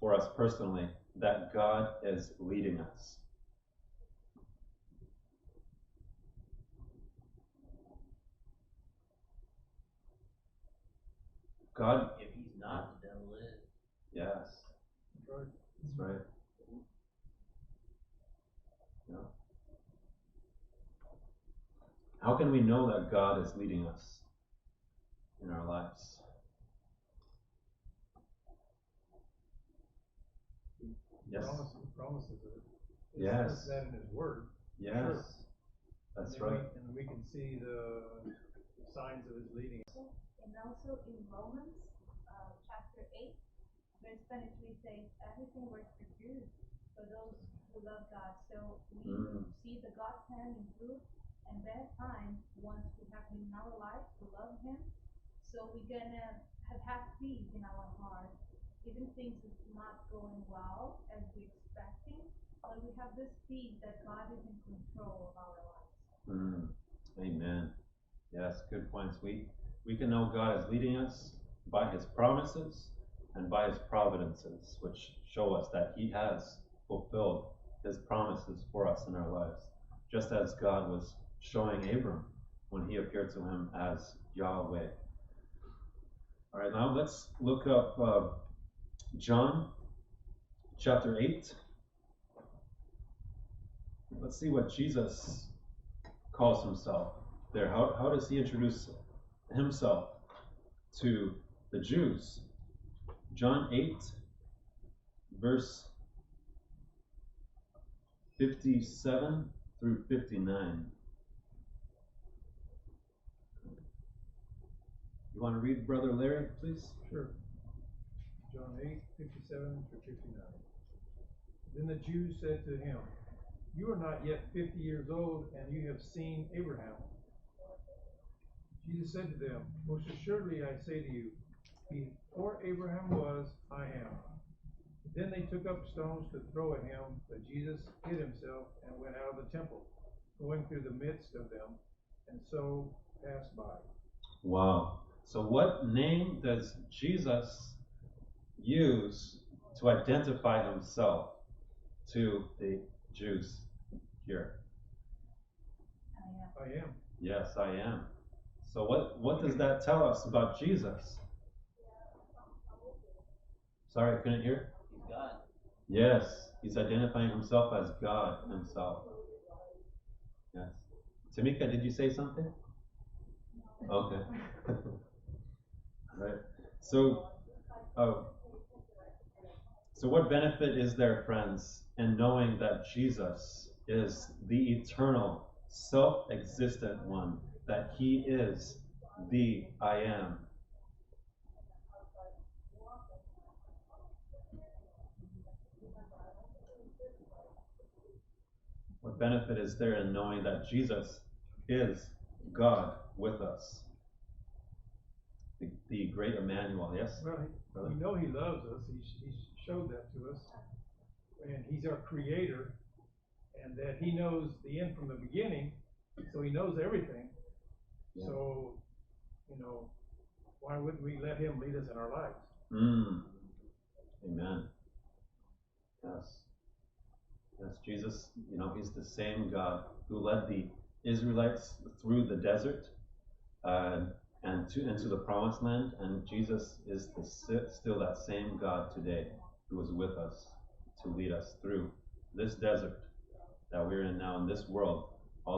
for us personally that God is leading us. God, if he's not, the devil is. yes, Right. that's right. Yeah. How can we know that God is leading us in our lives? Yes. Promises it. Yes. Says that in His Word. Yes. Sure. That's And right. and we can see the signs of His leading. And also in Romans chapter 8, verse 23 says, everything works for good for those who love God. So we see the God's hand in good and bad times once we have Him in our life to love Him. So we're gonna have peace in our heart. Even things is not going well as we're expecting, but we have this peace that God is in control of our lives. Amen. Yes, good points. We can know God is leading us by His promises and by His providences, which show us that He has fulfilled His promises for us in our lives, just as God was showing Abram when He appeared to him as Yahweh. All right, now let's look up John chapter 8. Let's see what Jesus calls Himself there. How does He introduce Himself to the Jews? John 8, verse 57 through 59. You want to read, Brother Larry, please? Sure. John 8, 57 through 59. Then the Jews said to Him, "You are not yet 50 years old, and you have seen Abraham." Jesus said to them, "Most assuredly I say to you, before Abraham was, I am." Then they took up stones to throw at Him, but Jesus hid Himself and went out of the temple, going through the midst of them, and so passed by. Wow. So what name does Jesus use to identify Himself to the Jews here? I am. Yes, I am. So what does that tell us about Jesus? Sorry, I couldn't hear. He's God. Yes, He's identifying Himself as God Himself. Yes. Tamika, did you say something? Okay. All right. So what benefit is there, friends, in knowing that Jesus is the eternal, self-existent one, that He is the I am? What benefit is there in knowing that Jesus is God with us? The great Emmanuel, yes? Well, we know He loves us. He showed that to us. And He's our Creator. And that He knows the end from the beginning. So He knows everything. Yeah. So, why wouldn't we let Him lead us in our lives? Amen. Yes. Yes, Jesus, He's the same God who led the Israelites through the desert and into the promised land, and Jesus is still that same God today who is with us to lead us through this desert that we're in now, in this world